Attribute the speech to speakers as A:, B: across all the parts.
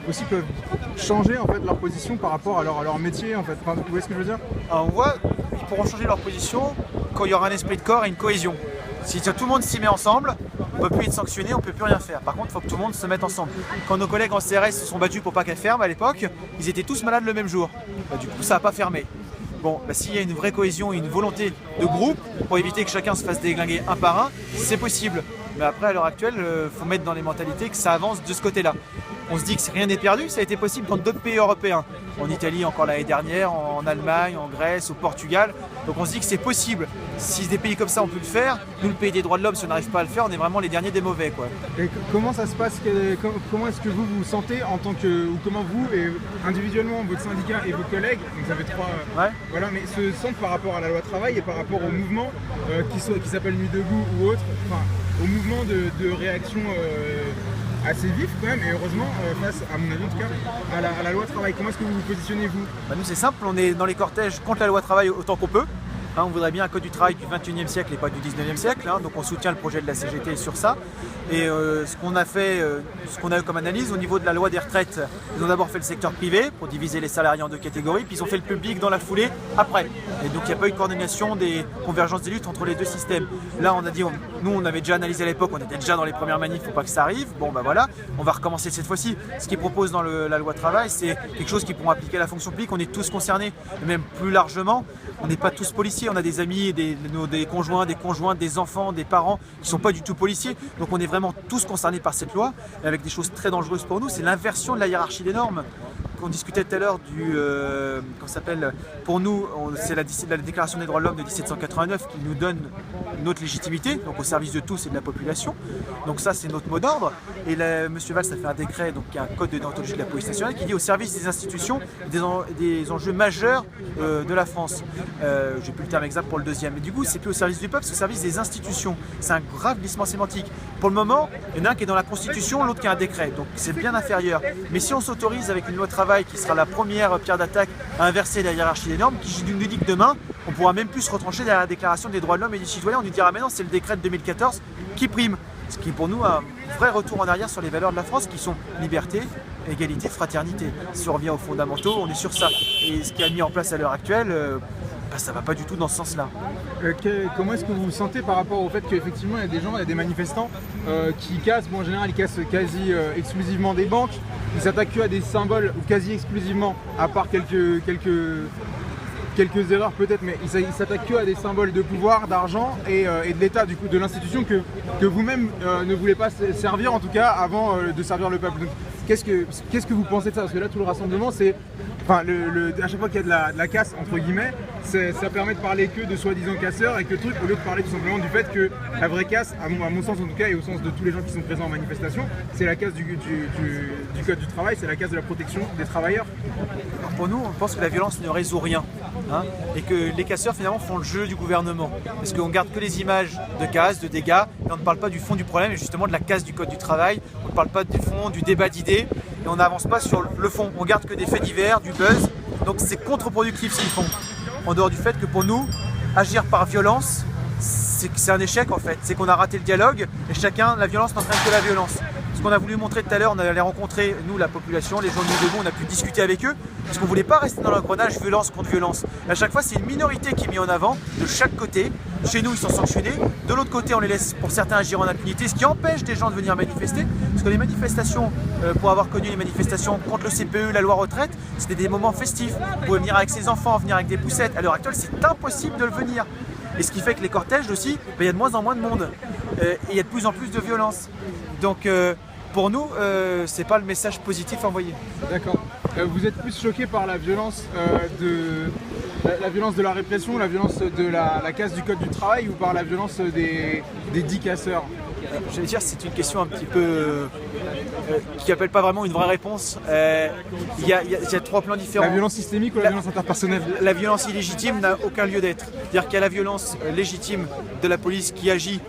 A: aussi peuvent changer en fait leur position par rapport à leur métier en fait. Enfin, vous voyez ce que je veux dire?
B: Alors on voit, ils pourront changer leur position quand il y aura un esprit de corps et une cohésion. Si tout le monde s'y met ensemble, on ne peut plus être sanctionné, on ne peut plus rien faire. Par contre, il faut que tout le monde se mette ensemble. Quand nos collègues en CRS se sont battus pour pas qu'elle ferme à l'époque, ils étaient tous malades le même jour. Du coup, ça n'a pas fermé. Bon, s'il y a une vraie cohésion et une volonté de groupe pour éviter que chacun se fasse déglinguer un par un, c'est possible. Mais après, à l'heure actuelle, il faut mettre dans les mentalités que ça avance de ce côté-là. On se dit que rien n'est perdu, ça a été possible dans d'autres pays européens. En Italie encore l'année dernière, en Allemagne, en Grèce, au Portugal. Donc on se dit que c'est possible. Si des pays comme ça ont pu le faire, nous le pays des droits de l'homme, si on n'arrive pas à le faire, on est vraiment les derniers des mauvais, quoi.
A: Et comment ça se passe? Comment est-ce que vous vous sentez en tant que, ou comment vous et individuellement votre syndicat et vos collègues, donc vous avez trois, voilà, mais se sentent par rapport à la loi travail et par rapport au mouvement qui s'appelle Nuit debout ou autre, enfin au mouvement de réaction assez vif quand même, et heureusement face, à mon avis en tout cas, à la loi travail. Comment est-ce que vous vous positionnez vous?
B: Nous c'est simple, on est dans les cortèges contre la loi travail autant qu'on peut. On voudrait bien un code du travail du 21e siècle et pas du 19e siècle, donc on soutient le projet de la CGT sur ça. Et ce qu'on a fait, ce qu'on a eu comme analyse au niveau de la loi des retraites, ils ont d'abord fait le secteur privé pour diviser les salariés en deux catégories, puis ils ont fait le public dans la foulée après. Et donc il n'y a pas eu de coordination des convergences des luttes entre les deux systèmes. Là on a dit, nous on avait déjà analysé à l'époque, on était déjà dans les premières manifs, il ne faut pas que ça arrive. Bon ben voilà, on va recommencer cette fois-ci. Ce qu'ils proposent dans la loi travail, c'est quelque chose qui pourront appliquer à la fonction publique, on est tous concernés, et même plus largement. On n'est pas tous policiers, on a des amis, des conjoints, des conjointes, des enfants, des parents qui ne sont pas du tout policiers. Donc on est vraiment tous concernés par cette loi, avec des choses très dangereuses pour nous. C'est l'inversion de la hiérarchie des normes. On discutait tout à l'heure du, comment s'appelle, pour nous, c'est la déclaration des droits de l'homme de 1789 qui nous donne notre légitimité, donc au service de tous et de la population. Donc ça, c'est notre mot d'ordre. Et M. Valls a fait un décret, donc qui est un code de déontologie de la police nationale, qui dit au service des institutions, des enjeux majeurs de la France. J'ai plus le terme exact pour le deuxième. Mais du coup, c'est plus au service du peuple, c'est au service des institutions. C'est un grave glissement sémantique. Pour le moment, il y en a un qui est dans la Constitution, l'autre qui a un décret. Donc c'est bien inférieur. Mais si on s'autorise avec une loi de travail qui sera la première pierre d'attaque à inverser la hiérarchie des normes, qui nous dit que demain, on pourra même plus se retrancher derrière la déclaration des droits de l'homme et du citoyen. On nous dira maintenant c'est le décret de 2014 qui prime. Ce qui pour nous a un vrai retour en arrière sur les valeurs de la France qui sont liberté, égalité, fraternité. Si on revient aux fondamentaux, on est sur ça. Et ce qui est mis en place à l'heure actuelle, ça ne va pas du tout dans ce sens-là.
A: Comment est-ce que vous vous sentez par rapport au fait qu'effectivement il y a des gens, il y a des manifestants qui cassent, bon, en général ils cassent quasi exclusivement des banques, ils s'attaquent que à des symboles, ou quasi exclusivement, à part quelques erreurs peut-être, mais ils s'attaquent que à des symboles de pouvoir, d'argent et de l'État, du coup de l'institution que vous-même ne voulez pas servir, en tout cas avant de servir le peuple. Donc, qu'est-ce que vous pensez de ça? Parce que là tout le rassemblement c'est, enfin à chaque fois qu'il y a de la casse entre guillemets, ça permet de parler que de soi-disant casseurs et que truc, au lieu de parler tout simplement du fait que la vraie casse, à mon sens en tout cas et au sens de tous les gens qui sont présents en manifestation, c'est la casse du code du travail, c'est la casse de la protection des travailleurs.
B: Alors pour nous, on pense que la violence ne résout rien. Et que les casseurs finalement font le jeu du gouvernement parce qu'on garde que les images de casse, de dégâts et on ne parle pas du fond du problème et justement de la casse du code du travail, on ne parle pas du fond, du débat d'idées et on n'avance pas sur le fond, on garde que des faits divers, du buzz, donc c'est contre-productif ce qu'ils font. En dehors du fait que pour nous, agir par violence, c'est un échec en fait, c'est qu'on a raté le dialogue et chacun, la violence n'entraîne que la violence. Ce qu'on a voulu montrer tout à l'heure, on allait rencontrer, nous, la population, les gens de Nuit debout, on a pu discuter avec eux, parce qu'on ne voulait pas rester dans l'engrenage violence contre violence. Et à chaque fois, c'est une minorité qui est mise en avant, de chaque côté. Chez nous, ils sont sanctionnés. De l'autre côté, on les laisse, pour certains, agir en impunité, ce qui empêche des gens de venir manifester. Parce que les manifestations, pour avoir connu les manifestations contre le CPE, la loi retraite, c'était des moments festifs. Vous pouvez venir avec ses enfants, venir avec des poussettes. À l'heure actuelle, c'est impossible de le venir. Et ce qui fait que les cortèges aussi, il y a de moins en moins de monde. Et il y a de plus en plus de violence. Donc, pour nous, c'est pas le message positif envoyé.
A: D'accord. Vous êtes plus choqué par la violence la violence de la répression, la violence de la casse du code du travail ou par la violence des 10 casseurs?
B: Je vais dire, c'est une question un petit peu qui n'appelle pas vraiment une vraie réponse. Il y a trois plans différents.
A: La violence systémique ou la violence interpersonnelle?
B: La violence illégitime n'a aucun lieu d'être. C'est-à-dire qu'il y a la violence légitime de la police qui agit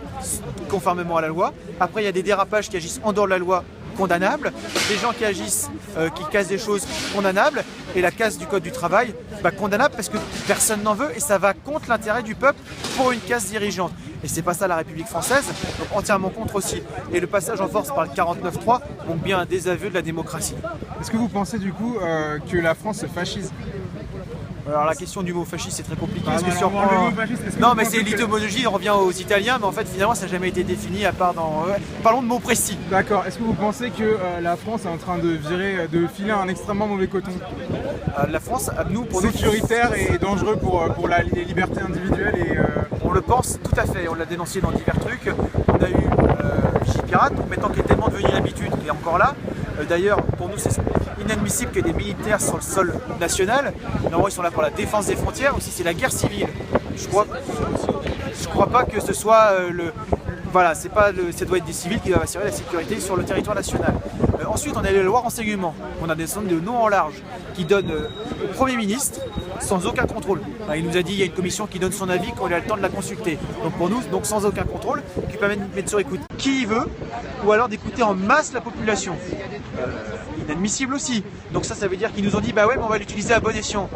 B: conformément à la loi. Après, il y a des dérapages qui agissent en dehors de la loi, condamnables. Des gens qui agissent, qui cassent des choses condamnables. Et la casse du code du travail, condamnable parce que personne n'en veut et ça va contre l'intérêt du peuple pour une casse dirigeante. et c'est pas ça la République française, donc entièrement contre aussi. Et le passage en force par le 49-3 montre bien un désaveu de la démocratie.
A: Est-ce que vous pensez du coup que la France se fascise?
B: Alors la question du mot fasciste c'est très compliqué.
A: Ah,
B: Parce que
A: non,
B: si on
A: non,
B: prend-
A: le mot fasciste, est-ce que
B: Non
A: vous
B: mais
A: pensez
B: c'est
A: que-
B: l'étymologie, on revient aux Italiens, mais en fait finalement ça n'a jamais été défini à part dans... Parlons de mots précis.
A: D'accord. Est-ce que vous pensez que la France est en train de filer un extrêmement mauvais coton,
B: La France, nous, pour nous,
A: sécuritaire et dangereux pour les libertés individuelles et
B: on le pense tout à fait, on l'a dénoncé dans divers trucs. On a eu Vigipirate, donc maintenant qui est tellement devenu une habitude, qui est encore là. D'ailleurs, pour nous, c'est inadmissible que des militaires sur le sol national. Normalement, ils sont là pour la défense des frontières, aussi c'est la guerre civile. Je crois pas que ce soit voilà, ça doit être des civils qui doivent assurer la sécurité sur le territoire national. Ensuite, on a les lois renseignement. On a des centres de non en large qui donnent au Premier ministre sans aucun contrôle. Il nous a dit qu'il y a une commission qui donne son avis quand il a le temps de la consulter. Donc pour nous, donc sans aucun contrôle, qui permet de mettre sur écoute qui il veut, ou alors d'écouter en masse la population. Inadmissible aussi. Donc ça veut dire qu'ils nous ont dit bah ouais mais on va l'utiliser à bon escient.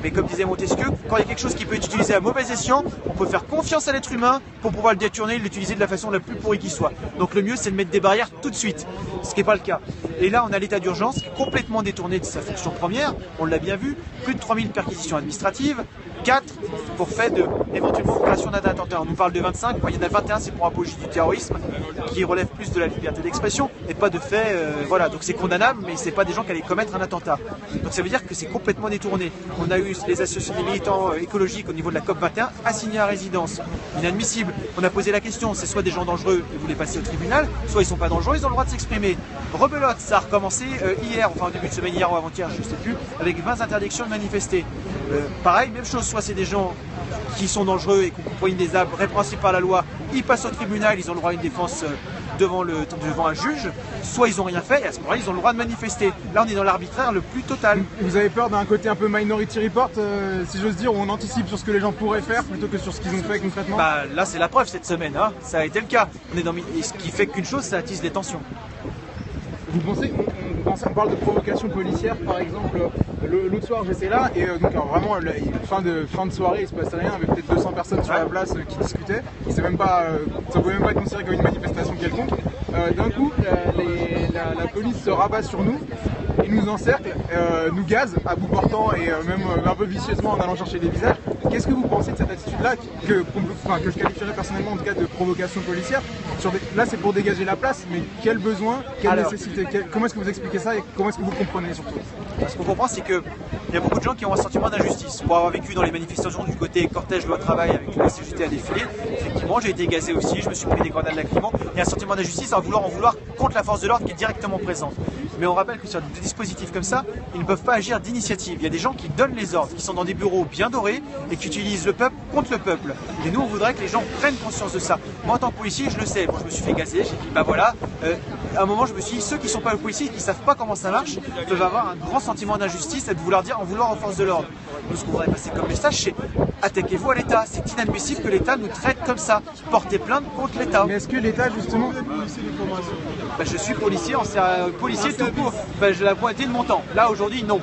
B: Mais comme disait Montesquieu, quand il y a quelque chose qui peut être utilisé à mauvais escient, on peut faire confiance à l'être humain pour pouvoir le détourner et l'utiliser de la façon la plus pourrie qui soit. Donc le mieux c'est de mettre des barrières tout de suite, ce qui n'est pas le cas. Et là on a l'état d'urgence qui est complètement détourné de sa fonction première, on l'a bien vu, plus de 3000 perquisitions administratives, 4 pour fait de éventuellement opération d'un attentat. On nous parle de 25, il y en a 21 c'est pour apologie du terrorisme qui relève plus de la liberté d'expression et pas de fait, voilà, donc c'est condamnable mais c'est pas des gens qui allaient commettre un attentat. Donc ça veut dire que c'est complètement détourné. On a eu les associations des militants écologiques au niveau de la COP21 assignés à résidence. Inadmissible. On a posé la question, c'est soit des gens dangereux et vous les passez au tribunal, soit ils sont pas dangereux, ils ont le droit de s'exprimer. Rebelote, ça a recommencé hier, enfin au début de semaine, hier ou avant-hier, je sais plus, avec 20 interdictions de manifester. Pareil, même chose, soit c'est des gens qui sont dangereux et qu'on poigne des arbres répréhensibles par la loi, ils passent au tribunal, ils ont le droit à une défense devant un juge, soit ils n'ont rien fait et à ce moment-là ils ont le droit de manifester. Là on est dans l'arbitraire le plus total.
A: Vous avez peur d'un côté un peu Minority Report, si j'ose dire, où on anticipe sur ce que les gens pourraient faire plutôt que sur ce qu'ils ont fait concrètement?
B: Bah, là c'est la preuve cette semaine, hein. Ça a été le cas. Et ce qui fait qu'une chose, ça attise les tensions.
A: Vous pensez, on parle de provocation policière par exemple, l'autre soir j'étais là et donc alors, vraiment fin de soirée il se passait rien, il y avait peut-être 200 personnes sur la place qui discutaient, ça pouvait même pas être considéré comme une manifestation quelconque. D'un coup la police se rabat sur nous, ils nous encerclent, nous gazent à bout portant et même un peu vicieusement en allant chercher des visages. Qu'est-ce que vous pensez de cette attitude-là que je qualifierais personnellement en tout cas de provocation policière? Là c'est pour dégager la place, mais quel besoin, quelle nécessité, comment est-ce que vous expliquez ça et comment est-ce que vous comprenez surtout?
B: Ce qu'on comprend c'est qu'il y a beaucoup de gens qui ont un sentiment d'injustice. Pour avoir vécu dans les manifestations du côté cortège loi travail avec la CGT à défiler, effectivement j'ai été gazé aussi, je me suis pris des grenades lacrymaux. Il y a un sentiment d'injustice en vouloir contre la force de l'ordre qui est directement présente. Mais on rappelle que sur des dispositifs comme ça, ils ne peuvent pas agir d'initiative. Il y a des gens qui donnent les ordres, qui sont dans des bureaux bien dorés et qui utilisent le peuple contre le peuple. Et nous, on voudrait que les gens prennent conscience de ça. Moi, en tant que policier, je le sais. Bon, je me suis fait gazer, j'ai dit, bah voilà. À un moment, je me suis dit, ceux qui ne sont pas policiers, qui ne savent pas comment ça marche, peuvent avoir un grand sentiment d'injustice et de vouloir dire en vouloir aux forces de l'ordre. Nous, ce qu'on voudrait passer comme message, c'est attaquez-vous à l'État. C'est inadmissible que l'État nous traite comme ça. Portez plainte contre l'État.
A: Mais est-ce que l'État, justement...
B: Bah, je suis policier, policier tout court. Bah, je l'ai pointé de mon temps. Là, aujourd'hui, non.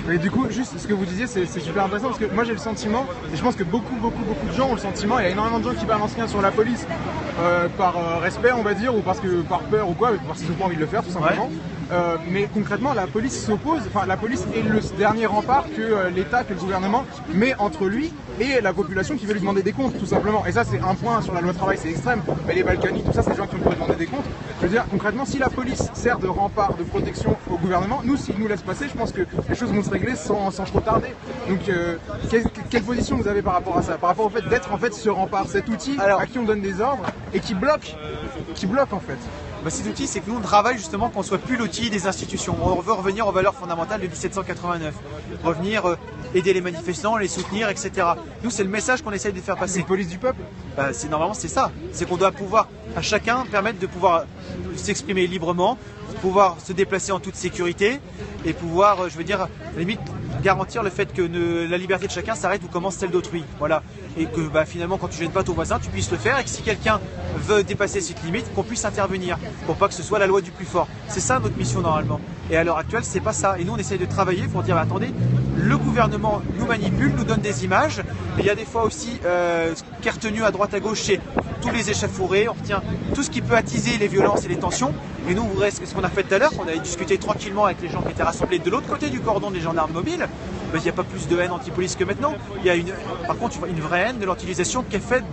A: Et du coup, juste ce que vous disiez, c'est super intéressant parce que moi j'ai le sentiment, et je pense que beaucoup de gens ont le sentiment, il y a énormément de gens qui balancent rien sur la police par respect, on va dire, ou parce que par peur ou quoi, parce qu'ils n'ont pas envie de le faire tout simplement. Ouais. Mais concrètement, la police s'oppose, enfin la police est le dernier rempart que l'État, que le gouvernement met entre lui et la population qui veut lui demander des comptes, tout simplement. Et ça, c'est un point sur la loi travail, c'est extrême. Mais les Balkany, tout ça, c'est des gens qui vont demander des comptes. Je veux dire, concrètement, si la police sert de rempart, de protection au gouvernement, nous, s'ils nous laissent passer, je pense que les choses vont se régler sans trop tarder. Donc, quelle position vous avez par rapport à ça? Par rapport au fait d'être en fait ce rempart, cet outil à qui on donne des ordres et qui bloque en fait.
B: Bah, cet outil, c'est que nous on travaille justement qu'on soit plus l'outil des institutions. On veut revenir aux valeurs fondamentales de 1789. Revenir, aider les manifestants, les soutenir, etc. Nous, c'est le message qu'on essaye de faire passer.
A: Une police du peuple?
B: Bah, normalement, c'est ça. C'est qu'on doit pouvoir, à chacun, permettre de pouvoir s'exprimer librement, pouvoir se déplacer en toute sécurité et pouvoir, je veux dire, à la limite, garantir le fait que la liberté de chacun s'arrête où commence celle d'autrui. Voilà. Et que bah, finalement, quand tu gênes pas ton voisin, tu puisses le faire et que si quelqu'un veut dépasser cette limite, qu'on puisse intervenir pour pas que ce soit la loi du plus fort. C'est ça notre mission normalement. Et à l'heure actuelle, c'est pas ça. Et nous, on essaye de travailler pour dire, bah, attendez, le gouvernement nous manipule, nous donne des images. Et il y a des fois aussi ce qui est retenu à droite à gauche, c'est tous les échauffourées, on retient tout ce qui peut attiser les violences et les tensions. Et nous, ce qu'on a fait tout à l'heure, on avait discuté tranquillement avec les gens qui étaient rassemblés de l'autre côté du cordon des gendarmes mobiles. Il n'y a pas plus de haine anti-police que maintenant. Il y a par contre une vraie haine de l'utilisation qui est faite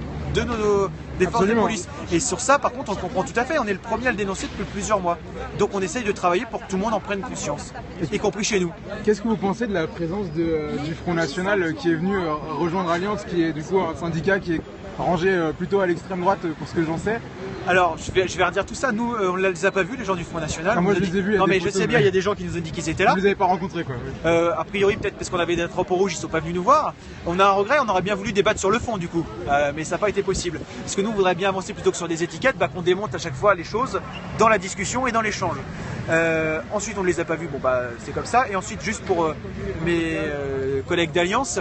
B: des forces de police. Et sur ça, par contre, on comprend tout à fait. On est le premier à le dénoncer depuis plusieurs mois. Donc on essaye de travailler pour que tout le monde en prenne conscience, y compris chez nous.
A: Qu'est-ce que vous pensez de la présence du Front National qui est venu rejoindre Alliance, qui est du coup un syndicat qui est rangé plutôt à l'extrême droite pour ce que j'en sais?
B: Alors, je vais redire tout ça. Nous, on ne les a pas vus, les gens du Front National.
A: Moi, je les ai vus.
B: Non, mais je sais bien, il y a des gens qui nous ont dit qu'ils étaient là.
A: Vous les avez pas rencontrés, quoi.
B: A priori, peut-être parce qu'on avait des drapeaux rouges, ils ne sont pas venus nous voir. On a un regret, on aurait bien voulu débattre sur le fond, du coup. Mais ça n'a pas été possible. Parce que nous, on voudrait bien avancer plutôt que sur des étiquettes, qu'on démonte à chaque fois les choses dans la discussion et dans l'échange. Ensuite, on ne les a pas vus, c'est comme ça. Et ensuite, juste pour mes collègues d'Alliance,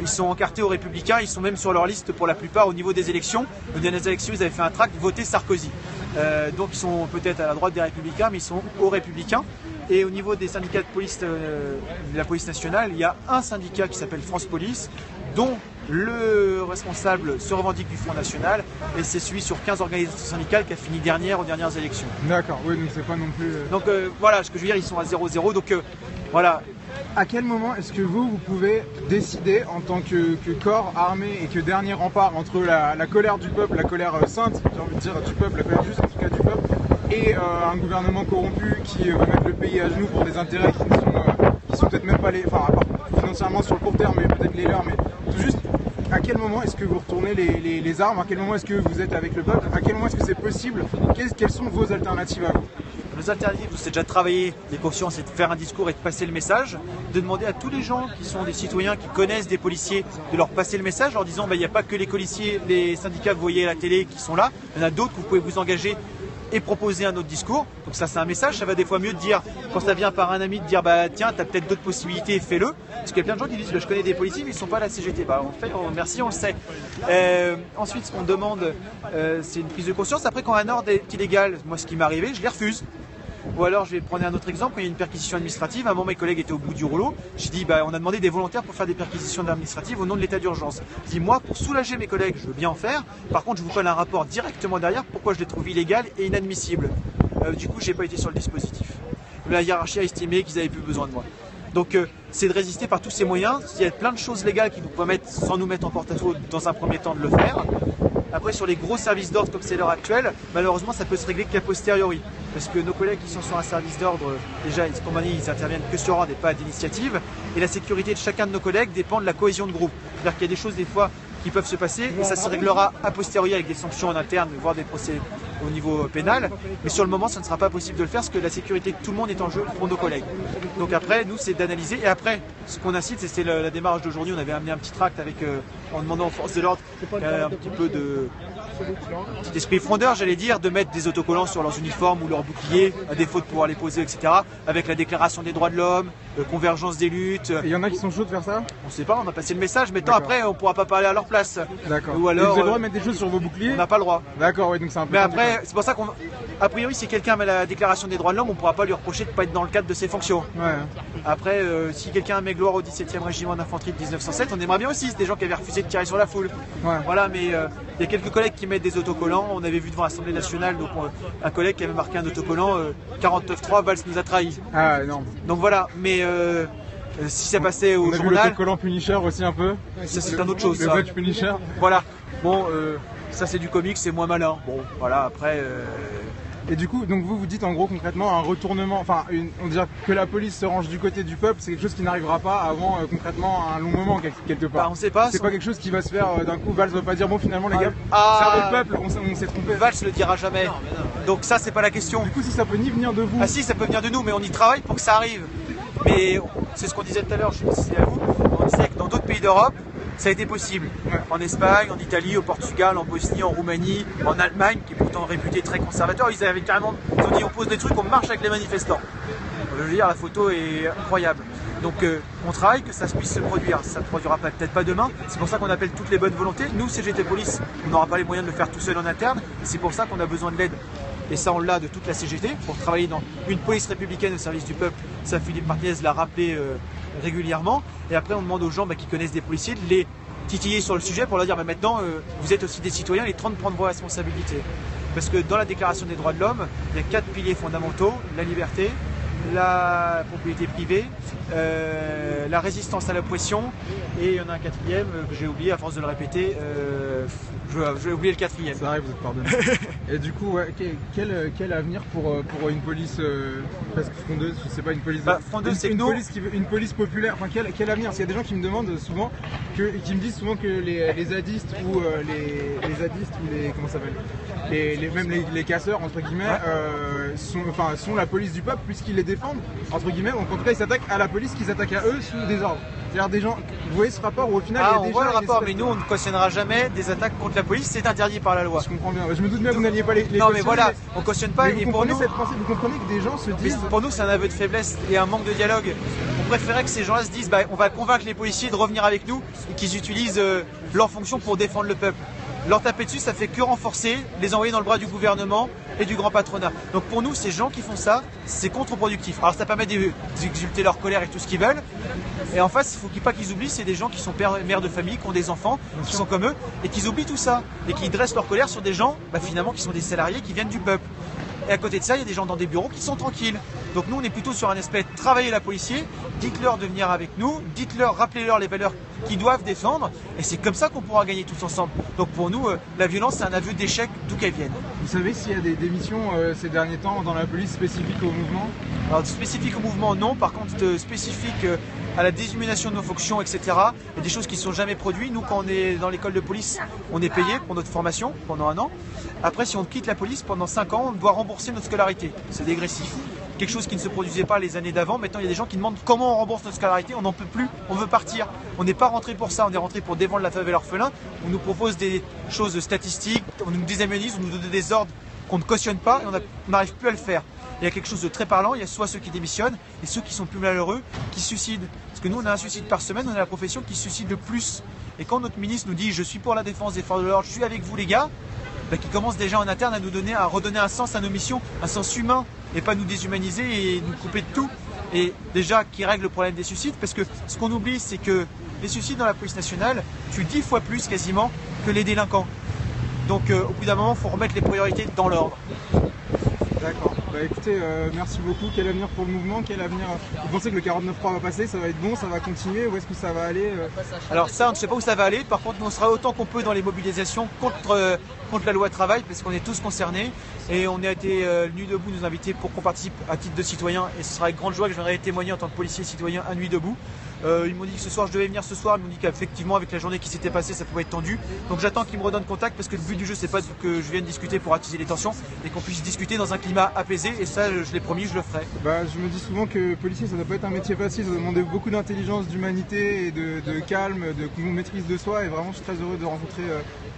B: ils sont encartés aux Républicains, ils sont même sur leur liste pour la plupart au niveau des élections. Aux dernières élections, ils avaient fait un tract voter Sarkozy. Donc ils sont peut-être à la droite des Républicains, mais ils sont aux Républicains. Et au niveau des syndicats de police, de la police nationale, il y a un syndicat qui s'appelle France Police, dont le responsable se revendique du Front National, et c'est celui sur 15 organisations syndicales qui a fini dernière aux dernières élections.
A: D'accord, oui, donc c'est pas non plus...
B: Donc voilà, ce que je veux dire, ils sont à 0-0, donc voilà.
A: À quel moment est-ce que vous pouvez décider en tant que corps armé et que dernier rempart entre la colère du peuple, la colère sainte, j'ai envie de dire, du peuple, la colère juste en tout cas du peuple, et un gouvernement corrompu qui va mettre le pays à genoux pour des intérêts qui sont peut-être même pas les... Enfin, à part financièrement sur le court terme, mais peut-être les leurs, mais tout juste, à quel moment est-ce que vous retournez les armes? À quel moment est-ce que vous êtes avec le peuple? À quel moment est-ce que c'est possible? Quelles sont vos alternatives à vous?
B: Nos alternatives, c'est déjà de travailler les consciences et de faire un discours et de passer le message, de demander à tous les gens qui sont des citoyens, qui connaissent des policiers, de leur passer le message en leur disant il n'y a pas que les policiers, les syndicats que vous voyez à la télé qui sont là, il y en a d'autres que vous pouvez vous engager et proposer un autre discours. Donc ça c'est un message, ça va des fois mieux de dire, quand ça vient par un ami, de dire tiens, t'as peut-être d'autres possibilités, fais-le. Parce qu'il y a plein de gens qui disent je connais des policiers mais ils ne sont pas à la CGT. Merci, on le sait. Ensuite ce qu'on demande c'est une prise de conscience. Après quand un ordre est illégal, moi ce qui m'est arrivé, je les refuse. Ou alors je vais prendre un autre exemple, quand il y a une perquisition administrative, à un moment mes collègues étaient au bout du rouleau, j'ai dit on a demandé des volontaires pour faire des perquisitions administratives au nom de l'état d'urgence. Je dis moi pour soulager mes collègues je veux bien en faire, par contre je vous colle un rapport directement derrière pourquoi je les trouve illégales et inadmissibles. Du coup j'ai pas été sur le dispositif. La hiérarchie a estimé qu'ils n'avaient plus besoin de moi. Donc c'est de résister par tous ces moyens, il y a plein de choses légales qui nous permettent, sans nous mettre en porte-à-faux dans un premier temps, de le faire. Après sur les gros services d'ordre comme c'est l'heure actuelle, malheureusement ça peut se régler qu'à posteriori. Parce que nos collègues qui sont sur un service d'ordre, déjà ils interviennent que sur ordre et pas d'initiative. Et la sécurité de chacun de nos collègues dépend de la cohésion de groupe. C'est-à-dire qu'il y a des choses des fois qui peuvent se passer et ça se réglera a posteriori avec des sanctions en interne, voire des procès au niveau pénal. Mais sur le moment, ça ne sera pas possible de le faire parce que la sécurité de tout le monde est en jeu pour nos collègues. Donc après, nous, c'est d'analyser. Et après, ce qu'on incite, c'est la démarche d'aujourd'hui. On avait amené un petit tract avec, en demandant aux forces de l'ordre un petit peu de... un petit esprit frondeur, j'allais dire, de mettre des autocollants sur leurs uniformes ou leurs boucliers, à défaut de pouvoir les poser, etc. Avec la déclaration des droits de l'homme, convergence des luttes.
A: Et il y en a qui sont chauds de faire ça?
B: On ne sait pas, on a passé le message, mais tant après, on ne pourra pas parler à leur place.
A: D'accord.
B: Ou alors,
A: vous avez le droit de mettre des choses sur vos boucliers?
B: On n'a pas le droit.
A: D'accord, oui, donc c'est un peu...
B: Mais après, c'est pour ça qu'on... A priori, si quelqu'un met la déclaration des droits de l'homme, on ne pourra pas lui reprocher de ne pas être dans le cadre de ses fonctions.
A: Ouais.
B: Après, si quelqu'un met gloire au 17e régiment d'infanterie de 1907, on aimerait bien aussi. C'est des gens qui avaient refusé de tirer sur la foule.
A: Ouais.
B: Voilà, mais il y a quelques collègues qui mettent des autocollants. On avait vu devant l'Assemblée nationale donc, un collègue qui avait marqué un autocollant 49.3, Valls nous a trahis.
A: Ah, énorme.
B: Donc voilà, mais si ça passait au
A: on a
B: journal...
A: vu l'autocollant Punisher aussi un peu.
B: Ça, c'est un autre chose.
A: Le badge Punisher.
B: Voilà. Bon, ça c'est du comics, c'est moins malin. Bon, voilà, après...
A: Et du coup, donc vous dites en gros concrètement un retournement, enfin on dirait que la police se range du côté du peuple, c'est quelque chose qui n'arrivera pas avant concrètement un long moment quelque part.
B: On sait pas.
A: C'est pas quelque chose qui va se faire d'un coup. Valls va pas dire bon finalement les gars, servez le peuple, on s'est trompé.
B: Valls le dira jamais. Donc ça c'est pas la question.
A: Du coup si ça peut ni venir de vous.
B: Ah si, ça peut venir de nous, mais on y travaille pour que ça arrive. Mais c'est ce qu'on disait tout à l'heure, je sais pas si c'est à vous, on disait que dans d'autres pays d'Europe, ça a été possible. Ouais. En Espagne, en Italie, au Portugal, en Bosnie, en Roumanie, en Allemagne, qui est pourtant réputé très conservateur, ils avaient carrément, ils ont dit on pose des trucs, on marche avec les manifestants. Je veux dire, la photo est incroyable. Donc on travaille que ça puisse se produire. Ça ne se produira peut-être pas demain. C'est pour ça qu'on appelle toutes les bonnes volontés. Nous, CGT Police, on n'aura pas les moyens de le faire tout seul en interne. C'est pour ça qu'on a besoin de l'aide. Et ça, on l'a de toute la CGT pour travailler dans une police républicaine au service du peuple. Ça, Philippe Martinez l'a rappelé régulièrement. Et après, on demande aux gens qui connaissent des policiers de les titiller sur le sujet pour leur dire maintenant, vous êtes aussi des citoyens, il est temps de prendre vos responsabilités. Parce que dans la Déclaration des droits de l'homme, il y a 4 piliers fondamentaux, la liberté, la propriété privée, la résistance à l'oppression, et il y en a un quatrième que j'ai oublié à force de le répéter, j'ai oublié le quatrième.
A: Ça arrive, vous êtes pardonné. Et du coup, ouais, quel avenir pour une police presque frondeuse, je sais pas, une police,
B: frondeuse, c'est
A: une police populaire, enfin quel avenir? Parce qu'il y a des gens qui me demandent souvent, qui me disent souvent que les zadistes ou comment ça s'appelle, même les casseurs entre guillemets sont la police du peuple puisqu'ils les défendent entre guillemets, donc en tout cas ils s'attaquent à la police qui s'attaque à eux sous des ordres. C'est-à-dire des gens, vous voyez ce rapport où au final il y a
B: on voit le rapport, mais nous on ne cautionnera jamais des attaques contre la police, c'est interdit par la loi.
A: Je comprends bien, je me doute bien que vous n'alliez pas les
B: non mais voilà, on cautionne pas, et pour nous,
A: vous comprenez que des gens se disent...
B: Pour nous c'est un aveu de faiblesse et un manque de dialogue. On préférait que ces gens-là se disent on va convaincre les policiers de revenir avec nous et qu'ils utilisent leur fonction pour défendre le peuple. Leur taper dessus, ça fait que renforcer, les envoyer dans le bras du gouvernement et du grand patronat. Donc pour nous, ces gens qui font ça, c'est contre-productif. Alors ça permet d'exulter leur colère et tout ce qu'ils veulent. Et en face, il ne faut pas qu'ils oublient, c'est des gens qui sont pères et mères de famille, qui ont des enfants, qui sont comme eux, et qu'ils oublient tout ça. Et qui dressent leur colère sur des gens, finalement, qui sont des salariés, qui viennent du peuple. Et à côté de ça, il y a des gens dans des bureaux qui sont tranquilles. Donc nous, on est plutôt sur un aspect de travailler la policier, dites-leur de venir avec nous, dites-leur, rappelez-leur les valeurs qu'ils doivent défendre, et c'est comme ça qu'on pourra gagner tous ensemble. Donc pour nous, la violence, c'est un aveu d'échec d'où qu'elle vienne.
A: Vous savez s'il y a des missions ces derniers temps dans la police spécifiques au mouvement?
B: Alors spécifique au mouvement, non. Par contre, spécifique à la déshumanisation de nos fonctions, etc. Il y a des choses qui ne sont jamais produites. Nous, quand on est dans l'école de police, on est payé pour notre formation pendant 1 an. Après, si on quitte la police pendant 5 ans, on doit rembourser notre scolarité. C'est dégressif. Quelque chose qui ne se produisait pas les années d'avant. Maintenant, il y a des gens qui demandent comment on rembourse notre scolarité. On n'en peut plus, on veut partir. On n'est pas rentré pour ça, on est rentré pour défendre la veuve et l'orphelin. On nous propose des choses statistiques, on nous déshumanise, on nous donne des ordres qu'on ne cautionne pas et on n'arrive plus à le faire. Il y a quelque chose de très parlant, il y a soit ceux qui démissionnent et ceux qui sont plus malheureux qui se suicident. Parce que nous, on a un suicide par semaine, on est la profession qui se suicide le plus. Et quand notre ministre nous dit « je suis pour la défense des forces de l'ordre, je suis avec vous les gars », qui commence déjà en interne à redonner un sens à nos missions, un sens humain, et pas nous déshumaniser et nous couper de tout. Et déjà qui règle le problème des suicides, parce que ce qu'on oublie, c'est que les suicides dans la police nationale tuent 10 fois plus quasiment que les délinquants. Donc au bout d'un moment, il faut remettre les priorités dans l'ordre.
A: D'accord. Écoutez, merci beaucoup. Quel avenir pour le mouvement? Quel avenir? Vous pensez que le 49.3 va passer? Ça va être bon? Ça va continuer? Où est-ce que ça va aller?
B: Alors ça, on ne sait pas où ça va aller. Par contre, on sera autant qu'on peut dans les mobilisations contre la loi travail, parce qu'on est tous concernés. Et on a été Nuit Debout nous inviter pour qu'on participe à titre de citoyen. Et ce sera avec grande joie que je viendrai témoigner en tant que policier citoyen à Nuit Debout. Ils m'ont dit que ce soir je devais venir ce soir, ils m'ont dit qu'effectivement avec la journée qui s'était passée ça pouvait être tendu. Donc j'attends qu'ils me redonnent contact parce que le but du jeu c'est pas que je vienne discuter pour attiser les tensions, mais qu'on puisse discuter dans un climat apaisé et ça je l'ai promis, je le ferai.
A: Je me dis souvent que policier ça doit pas être un métier facile, ça doit demander beaucoup d'intelligence, d'humanité et de calme, de maîtrise de soi et vraiment je suis très heureux de rencontrer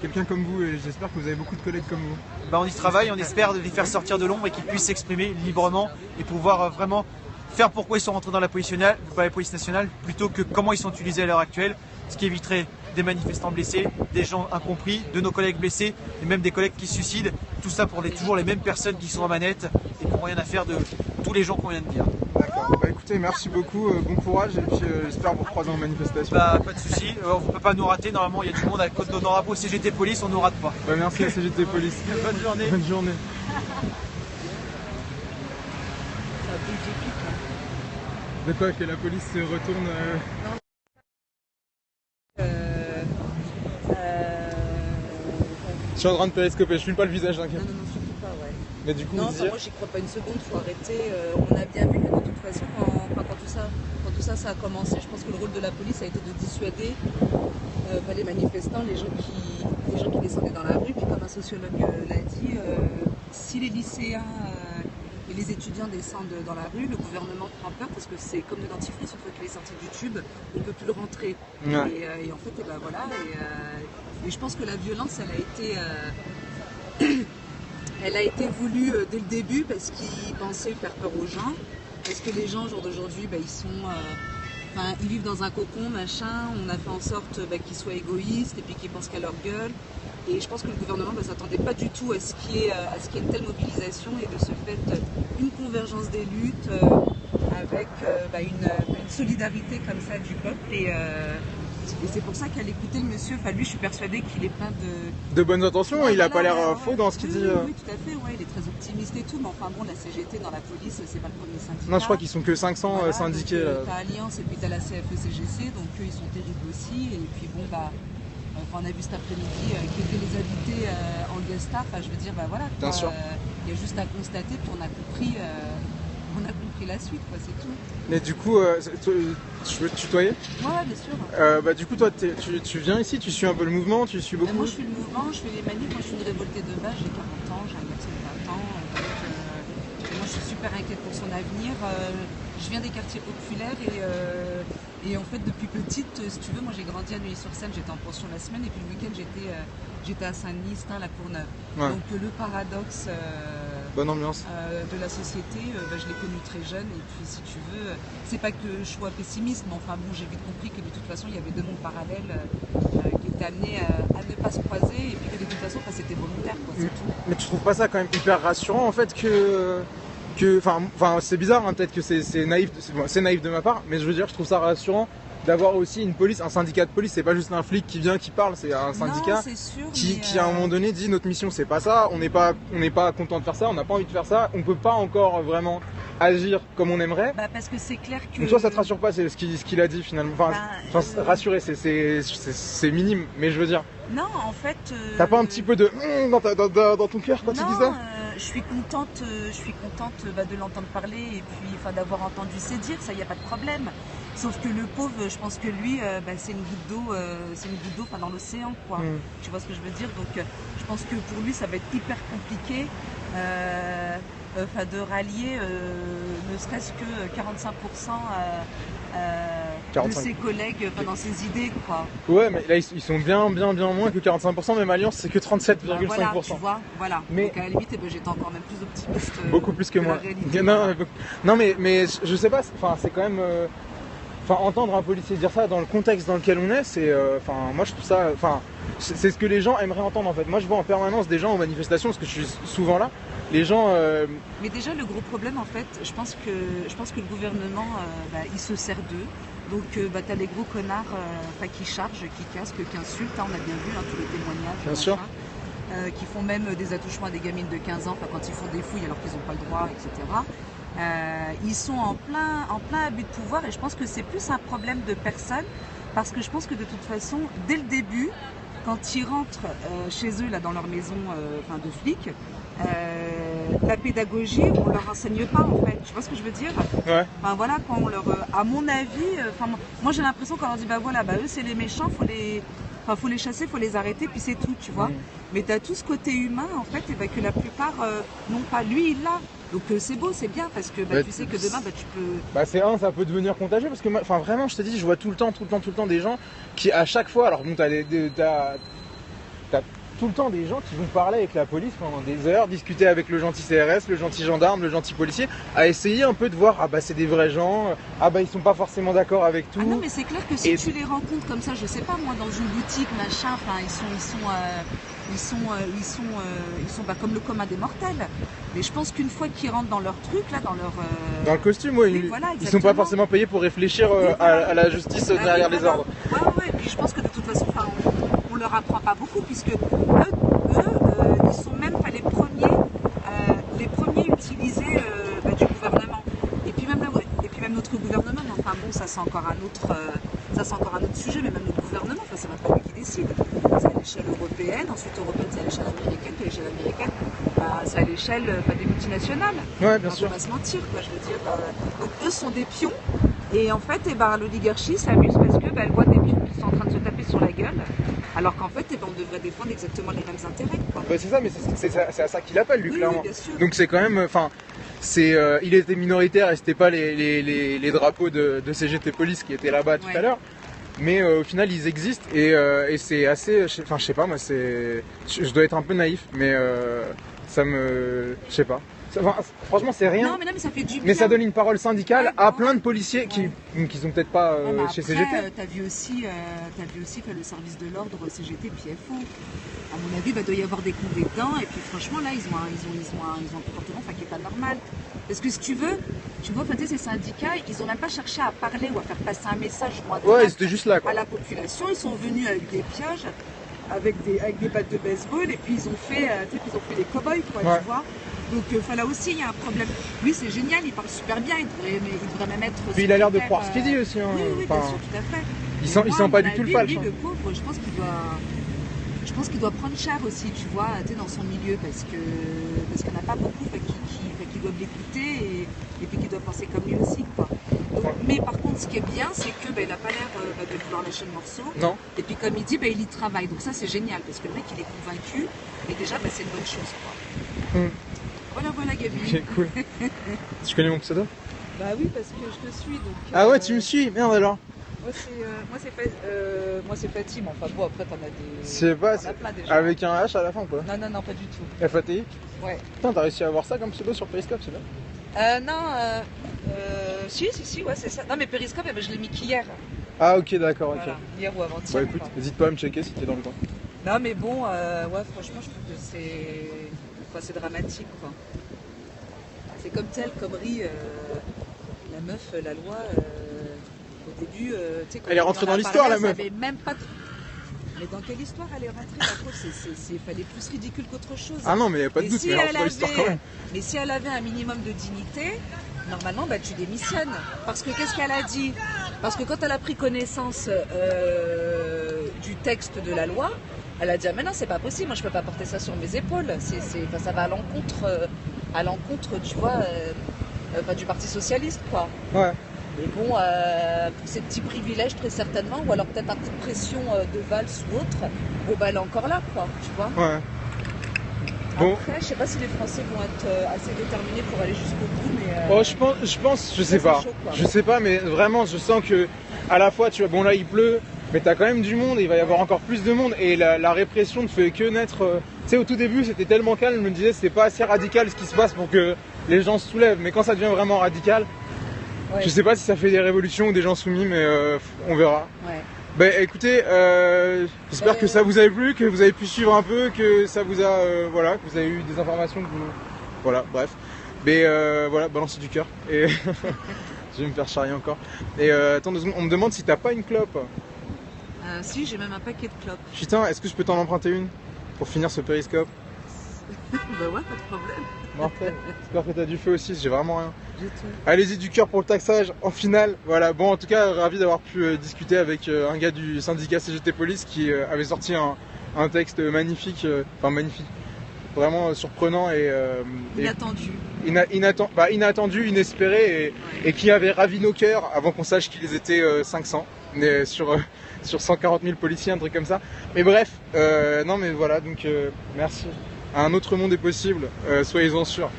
A: quelqu'un comme vous et j'espère que vous avez beaucoup de collègues comme vous.
B: On y travaille, on espère les faire sortir de l'ombre et qu'ils puissent s'exprimer librement et pouvoir vraiment faire pourquoi ils sont rentrés dans la police nationale plutôt que comment ils sont utilisés à l'heure actuelle, ce qui éviterait des manifestants blessés, des gens incompris, de nos collègues blessés et même des collègues qui se suicident, tout ça pour toujours les mêmes personnes qui sont en manette et qui n'ont rien à faire de tous les gens qu'on vient de dire.
A: D'accord, écoutez, merci beaucoup, bon courage et puis j'espère vous recroiser en manifestation.
B: Pas de soucis, on ne peut pas nous rater, normalement il y a du monde à côté de nos drapeaux CGT Police, on ne nous rate pas.
A: Merci à CGT Police.
B: Bonne journée.
A: Bonne journée. De quoi que la police se retourne Je suis en train de télescoper, je filme pas le visage, t'inquiète.
C: Non, surtout pas, ouais.
A: Mais du coup,
C: non, moi j'y crois pas une seconde, faut arrêter. On a bien vu que de toute façon, quand tout ça a commencé, je pense que le rôle de la police a été de dissuader les manifestants, les gens qui descendaient dans la rue. Puis comme un sociologue l'a dit, si les lycéens et les étudiants descendent dans la rue, le gouvernement prend peur parce que c'est comme le dentifrice, une fois qu'il est sorti du tube, on ne peut plus le rentrer. Ouais. Et en fait, voilà. Et je pense que la violence, elle a été voulue dès le début parce qu'ils pensaient faire peur aux gens. Parce que les gens, au jour d'aujourd'hui, ils vivent dans un cocon, machin. On a fait en sorte qu'ils soient égoïstes et puis qu'ils pensent qu'à leur gueule. Et je pense que le gouvernement ne s'attendait pas du tout à ce qu'il y ait une telle mobilisation et de ce fait une convergence des luttes avec une solidarité comme ça du peuple et c'est pour ça qu'à l'écouter le monsieur, enfin lui je suis persuadée qu'il est plein
A: de bonnes intentions,
C: ouais,
A: il a
C: voilà,
A: pas l'air faux dans ce qu'il dit.
C: Oui, tout à fait, ouais, il est très optimiste et tout, mais enfin bon, la CGT dans la police, c'est pas le premier syndicat.
A: Non, je crois qu'ils sont que 500
C: voilà,
A: syndiqués.
C: T'as Alliance et puis t'as la CFE-CGC, donc eux ils sont terribles aussi, et puis bon bah... on a vu cet après-midi qui étaient les invités en guest star, je veux dire, bah voilà,
A: Bien sûr.
C: il y a juste à constater, puis on a compris la suite, quoi, c'est tout.
A: Mais du coup, je peux te tutoyer?
C: Ouais, bien sûr.
A: Du coup, toi, tu viens ici, tu suis un peu le mouvement, tu suis beaucoup?
C: Moi, je suis le mouvement, je fais les manifs, moi je suis une révoltée de base, j'ai 40 ans, j'ai un garçon de 20 ans, moi je suis super inquiète pour son avenir. Je viens des quartiers populaires et en fait depuis petite, si tu veux, moi j'ai grandi à Neuilly-sur-Seine, j'étais en pension la semaine et puis le week-end j'étais à Saint-Denis, Stein, La Courneuve.
A: Ouais.
C: Donc le paradoxe
A: Bonne ambiance.
C: de la société, je l'ai connu très jeune et puis si tu veux, c'est pas que je sois pessimiste, mais enfin bon, j'ai vite compris que de toute façon il y avait deux mondes parallèles qui étaient amenés à ne pas se croiser et puis que de toute façon c'était volontaire, quoi, c'est tout.
A: Mais tu trouves pas ça quand même hyper rassurant en fait enfin c'est bizarre, hein, peut-être que c'est naïf, c'est naïf de ma part, mais je veux dire, je trouve ça rassurant d'avoir aussi une police, un syndicat de police, c'est pas juste un flic qui vient, qui parle, c'est un syndicat
C: non, c'est sûr,
A: qui à un moment donné dit notre mission c'est pas ça, on n'est pas content de faire ça, on n'a pas envie de faire ça, on peut pas encore vraiment agir comme on aimerait.
C: Bah parce que c'est clair que...
A: Donc toi ça te rassure pas, c'est ce qu'il a dit finalement, rassurer c'est minime, mais je veux dire...
C: Non, en fait...
A: T'as pas un petit peu de dans ton cœur quand tu dis ça?
C: Je suis contente de l'entendre parler et puis d'avoir entendu ses dires, ça y a pas de problème. Sauf que le pauvre, je pense que lui, c'est une goutte d'eau, dans l'océan, quoi. Tu vois ce que je veux dire? Donc, je pense que pour lui, ça va être hyper compliqué, de rallier, ne serait-ce que 45% de ses collègues dans ses idées, quoi.
A: Ouais, mais là ils sont bien moins que 45%, même Alliance c'est que 37,5%.
C: Voilà, tu vois, voilà.
A: Mais
C: donc à la limite, j'étais encore même plus optimiste.
A: Beaucoup plus que moi.
C: Réalité,
A: non, mais je sais pas, c'est quand même... entendre un policier dire ça dans le contexte dans lequel on est, c'est... moi je trouve ça... c'est ce que les gens aimeraient entendre en fait. Moi je vois en permanence des gens aux manifestations, parce que je suis souvent là, les gens...
C: Mais déjà le gros problème en fait, je pense que le gouvernement, il se sert d'eux. Donc t'as les gros connards qui chargent, qui cassent, qui insultent, on a bien vu tous les témoignages.
A: Bien sûr.
C: Qui font même des attouchements à des gamines de 15 ans quand ils font des fouilles alors qu'ils n'ont pas le droit, etc. Ils sont en plein abus de pouvoir et je pense que c'est plus un problème de personnes parce que je pense que de toute façon, dès le début, quand ils rentrent chez eux là dans leur maison de flics, la pédagogie, on leur enseigne pas en fait. Tu vois ce que je veux dire?
A: Ouais.
C: Voilà, quand on leur, à mon avis, moi j'ai l'impression qu'on leur dit eux c'est les méchants, faut les chasser, faut les arrêter, puis c'est tout, tu vois. Mais tu as tout ce côté humain en fait, que la plupart n'ont pas. Lui il l'a. Donc c'est beau, c'est bien parce que tu sais que demain tu peux...
A: ça peut devenir contagieux parce que vraiment je te dis, je vois tout le temps des gens qui à chaque fois, alors bon t'as tout le temps des gens qui vont parler avec la police pendant des heures, discuter avec le gentil CRS, le gentil gendarme, le gentil policier, à essayer un peu de voir, c'est des vrais gens, ils sont pas forcément d'accord avec tout.
C: Ah non mais c'est clair que si tu les rencontres comme ça, je sais pas moi, dans une boutique, machin, ils sont comme le commun des mortels. Mais je pense qu'une fois qu'ils rentrent dans leur truc, là,
A: dans le costume, ils sont pas forcément payés pour réfléchir à la justice derrière les ordres.
C: Ouais, et puis je pense que de toute façon, on leur apprend pas beaucoup, puisque eux ils sont même pas les premiers utilisés du gouvernement. Et puis même notre gouvernement, ça c'est encore un autre sujet, mais même notre gouvernement, c'est pas lui qui décide. C'est à l'échelle européenne, ensuite européenne c'est à l'échelle américaine, puis à l'échelle américaine c'est à l'échelle des multinationales.
A: Ouais, bien sûr.
C: On va pas se mentir, quoi, je veux dire. Donc eux sont des pions, et en fait l'oligarchie s'amuse parce que elle voit des pions qui sont en train de se taper sur la gueule. Alors qu'en fait, on devrait défendre exactement les mêmes intérêts, quoi.
A: C'est ça, mais c'est à ça qu'il appelle, lui, clairement.
C: Bien sûr.
A: Donc c'est quand même, il était minoritaire et c'était pas les drapeaux de CGT Police qui étaient là-bas tout à l'heure. Mais au final, ils existent et c'est assez, je sais pas, moi, je dois être un peu naïf, mais je sais pas. Franchement, c'est rien.
C: Non, mais ça fait du bien.
A: Mais ça donne une parole syndicale à plein de policiers qui sont peut-être pas chez CGT.
C: T'as vu aussi le service de l'ordre CGT puis FO. À mon avis, doit y avoir des cons dedans. Et puis franchement, là, ils ont un comportement qui est pas normal. Parce que si tu veux, peut-être ces syndicats, ils n'ont même pas cherché à parler ou à faire passer un message
A: Ouais, ils étaient juste là, quoi.
C: à la population. Ils sont venus avec des pioches, avec des battes de baseball, et puis ils ont fait des cow-boys, quoi,
A: Ouais.
C: tu vois. Donc là aussi, il y a un problème. Lui, c'est génial, il parle super bien, il devrait même être.
A: Puis il a l'air de
C: secrétaire,
A: croire ce qu'il dit aussi. Hein.
C: Oui, oui,
A: Enfin,
C: bien sûr, tout à fait.
A: il sent
C: Moi, à
A: pas
C: mon
A: du tout le
C: avis,
A: falche.
C: lui,
A: Hein.
C: le pauvre, je pense qu'il doit prendre cher aussi, tu vois, dans son milieu, parce qu'il n'y en a pas beaucoup qui doivent l'écouter et puis qui doivent penser comme lui aussi, quoi. Donc, mais par contre, ce qui est bien, c'est que il n'a pas l'air de vouloir lâcher le morceau.
A: Non.
C: Et puis comme il dit, il y travaille. Donc ça, c'est génial, parce que le mec, il est convaincu. Et déjà, c'est une bonne chose, quoi. Voilà, Gabi.
A: Ok, cool. Tu connais mon pseudo?
C: Bah oui, parce que je te suis. Donc,
A: Ah ouais, tu me suis? Merde alors.
C: Moi, c'est Fatih, mais enfin bon, après, t'en as des.
A: C'est pas,
C: t'en as plein, déjà.
A: avec un H à la fin ou pas?
C: Non, pas du tout.
A: FATI?
C: Ouais.
A: Putain, t'as réussi à avoir ça comme pseudo sur Periscope, c'est bien.
C: Si, ouais, c'est ça. Non, mais Periscope, je l'ai mis qu'hier.
A: Ah ok, d'accord, ok.
C: Voilà, hier ou avant-hier.
A: Bah écoute, n'hésite pas à me checker si t'es dans le coin.
C: Non, mais bon, ouais, franchement, je trouve que c'est dramatique, quoi. C'est comme telle connerie, la meuf, la loi, au début, tu sais, quand
A: Elle est
C: on
A: rentrée
C: en a
A: dans l'histoire,
C: parlé,
A: la
C: elle
A: meuf.
C: savait même pas. Mais dans quelle histoire elle est rentrée, la pauvre? Fallait plus ridicule qu'autre chose.
A: Ah non, mais y a pas de
C: Mais
A: doute,
C: si
A: mais elle
C: elle
A: rentre dans l'histoire quand même.
C: Mais si elle avait un minimum de dignité, normalement, tu démissionnes. Parce que qu'est-ce qu'elle a dit? Parce que quand elle a pris connaissance du texte de la loi, elle a dit, ah, mais non, c'est pas possible, moi je peux pas porter ça sur mes épaules. Ça va à l'encontre, tu vois, du Parti Socialiste, quoi.
A: Ouais.
C: Mais bon, pour ces petits privilèges, très certainement, ou alors peut-être un coup de pression de Valls ou autre, bon, elle est encore là, quoi, tu vois.
A: Ouais. Bon.
C: Après, je sais pas si les Français vont être assez déterminés pour aller jusqu'au bout, mais.
A: Oh, je sais pas.
C: chaud, quoi.
A: Je sais pas, mais vraiment, je sens que à la fois, tu vois, bon là il pleut, mais t'as quand même du monde, et il va y avoir encore plus de monde, et la répression ne fait que naître. Tu sais, au tout début, c'était tellement calme, je me disais, c'était pas assez radical ce qui se passe pour que les gens se soulèvent, mais quand ça devient vraiment radical,
C: Ouais.
A: je sais pas si ça fait des révolutions ou des gens soumis, mais on verra.
C: Ouais.
A: Ben écoutez, j'espère que ça vous a plu, que vous avez pu suivre un peu, que ça vous a, voilà, que vous avez eu des informations, que vous, voilà, bref. Mais voilà, balancer du cœur. Et je vais me faire charrier encore. Et attends 2 secondes, on me demande si t'as pas une clope.
C: Si, j'ai même un paquet de clopes.
A: Putain, est-ce que je peux t'en emprunter une pour finir ce périscope?
C: Bah ouais, pas de problème.
A: Parfait. J'espère que t'as du feu aussi, j'ai vraiment rien.
C: J'ai tout.
A: Allez-y du cœur pour le taxage en finale. Voilà, bon en tout cas ravi d'avoir pu discuter avec un gars du syndicat CGT Police qui avait sorti un texte magnifique, enfin magnifique, vraiment surprenant et
C: Inattendu.
A: inattendu, inespéré et qui avait ravi nos cœurs avant qu'on sache qu'ils étaient 500 mais sur 140 000 policiers, un truc comme ça. Mais bref, non mais voilà, donc merci. Un autre monde est possible, soyez-en sûrs.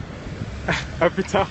A: À plus tard.